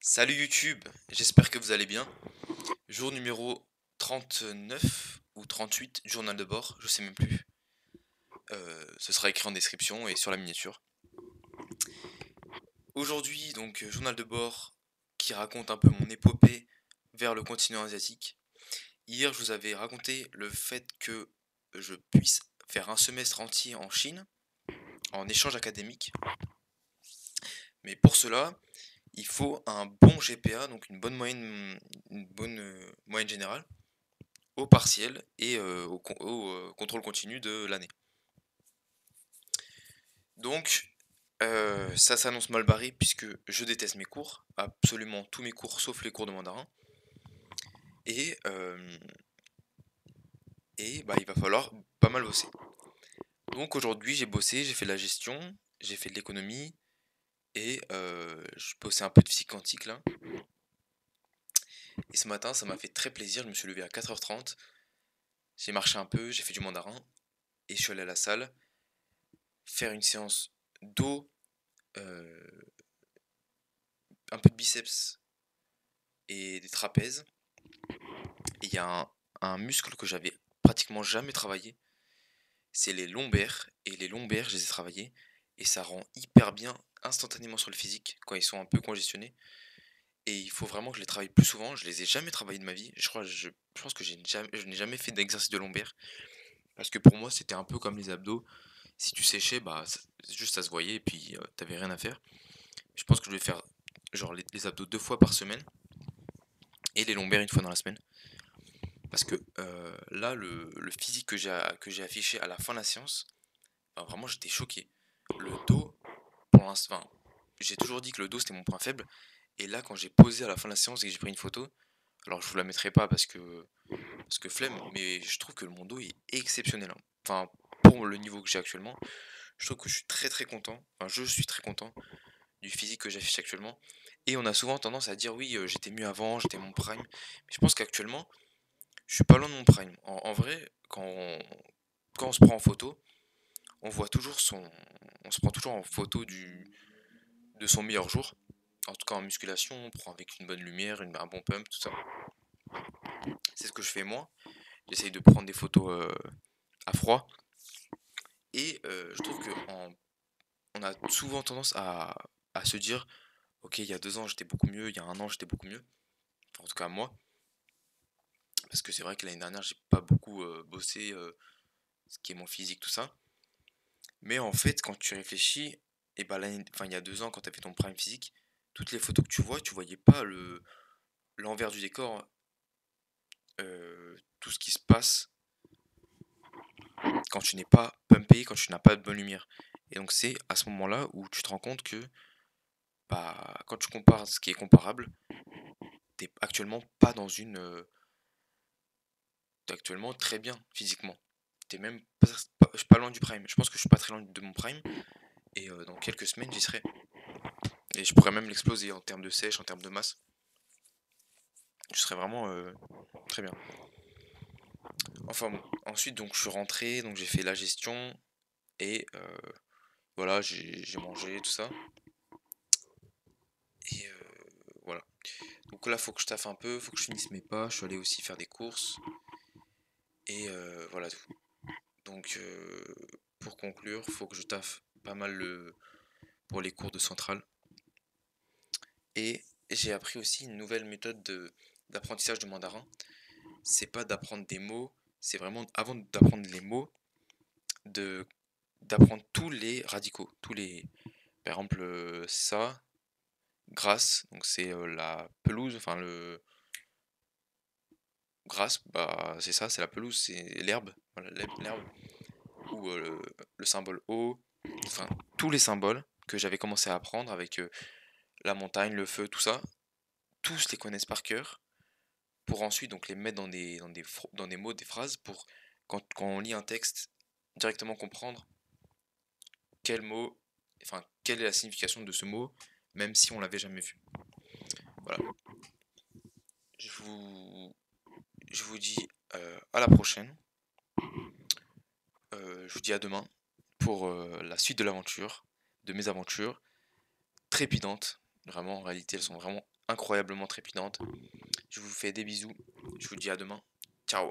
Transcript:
Salut YouTube, j'espère que vous allez bien. Jour numéro 39 ou 38, journal de bord, je sais même plus. Ce sera écrit en description et sur la miniature. Aujourd'hui, donc, journal de bord qui raconte un peu mon épopée vers le continent asiatique. Hier, je vous avais raconté le fait que je puisse faire un semestre entier en Chine, en échange académique. Mais pour cela, il faut un bon GPA, donc une bonne moyenne générale, au partiel et au contrôle continu de l'année. Donc, ça s'annonce mal barré puisque je déteste mes cours, absolument tous mes cours sauf les cours de mandarin. Et, euh, et bah, il va falloir pas mal bosser. Donc aujourd'hui j'ai bossé, j'ai fait de la gestion, j'ai fait de l'économie et je bossais un peu de physique quantique là. Et ce matin ça m'a fait très plaisir, je me suis levé à 4h30, j'ai marché un peu, j'ai fait du mandarin et je suis allé à la salle faire une séance d'eau, euh, un peu de biceps et des trapèzes. Et il y a un muscle que j'avais pratiquement jamais travaillé, c'est les lombaires. Et les lombaires, je les ai travaillés et ça rend hyper bien instantanément sur le physique quand ils sont un peu congestionnés. Et il faut vraiment que je les travaille plus souvent. Je les ai jamais travaillés de ma vie. Je pense que je n'ai jamais fait d'exercice de lombaires parce que pour moi c'était un peu comme les abdos. Si tu séchais, bah juste ça se voyait et puis t'avais rien à faire. Je pense que je vais faire genre les abdos 2 fois par semaine et les lombaires une fois dans la semaine. Parce que là, le physique que j'ai affiché à la fin de la séance, enfin, vraiment j'étais choqué. Le dos, pour l'instant, enfin, j'ai toujours dit que le dos c'était mon point faible. Et là, quand j'ai posé à la fin de la séance et que j'ai pris une photo, alors je vous la mettrai pas parce que flemme, mais je trouve que mon dos est exceptionnel, hein. Enfin, pour le niveau que j'ai actuellement, je trouve que je suis très très content. Enfin, je suis très content du physique que j'affiche actuellement. Et on a souvent tendance à dire oui, j'étais mieux avant, j'étais mon prime. Mais je pense qu'actuellement, je suis pas loin de mon prime. En vrai, quand on se prend en photo, on voit toujours on se prend toujours en photo de son meilleur jour. En tout cas en musculation, on prend avec une bonne lumière, un bon pump, tout ça. C'est ce que je fais moi. J'essaye de prendre des photos à froid. Et je trouve on a souvent tendance à se dire, ok, il y a 2 ans j'étais beaucoup mieux, il y a un an j'étais beaucoup mieux. Enfin, en tout cas moi. Parce que c'est vrai que l'année dernière j'ai pas beaucoup bossé ce qui est mon physique, tout ça. Mais en fait, quand tu réfléchis, et bah enfin, il y a 2 ans, quand tu as fait ton prime physique, toutes les photos que tu voyais pas l'envers du décor, tout ce qui se passe quand tu n'es pas pumpé, quand tu n'as pas de bonne lumière. Et donc c'est à ce moment-là où tu te rends compte que bah, quand tu compares ce qui est comparable, t'es actuellement pas dans t'es actuellement très bien physiquement. T'es même pas loin du prime. Je pense que je suis pas très loin de mon prime. Et dans quelques semaines, j'y serai. Et je pourrais même l'exploser en termes de sèche, en termes de masse. Je serais vraiment très bien. Enfin bon, ensuite donc je suis rentré, donc j'ai fait la gestion et voilà, j'ai mangé tout ça. Et voilà. Donc là faut que je taffe un peu, faut que je finisse mes pas, je suis allé aussi faire des courses et voilà tout. Donc pour conclure, faut que je taffe pas mal pour les cours de centrale. Et j'ai appris aussi une nouvelle méthode d'apprentissage du mandarin. C'est pas d'apprendre des mots, c'est vraiment avant d'apprendre les mots, de d'apprendre tous les radicaux, par exemple ça, grasse, donc c'est la pelouse, enfin le grasse, bah c'est ça, c'est la pelouse, c'est l'herbe, voilà, l'herbe, ou le symbole eau, enfin tous les symboles que j'avais commencé à apprendre avec la montagne, le feu, tout ça, tous les connaissent par cœur pour ensuite donc les mettre dans des mots, des phrases pour quand on lit un texte directement comprendre quel mot, enfin quelle est la signification de ce mot, même si on l'avait jamais vu. Voilà. Je vous, je vous dis à la prochaine. Je vous dis à demain pour la suite de l'aventure, de mes aventures trépidantes Vraiment, en réalité, elles sont vraiment incroyablement trépidantes. Je vous fais des bisous. Je vous dis à demain. Ciao.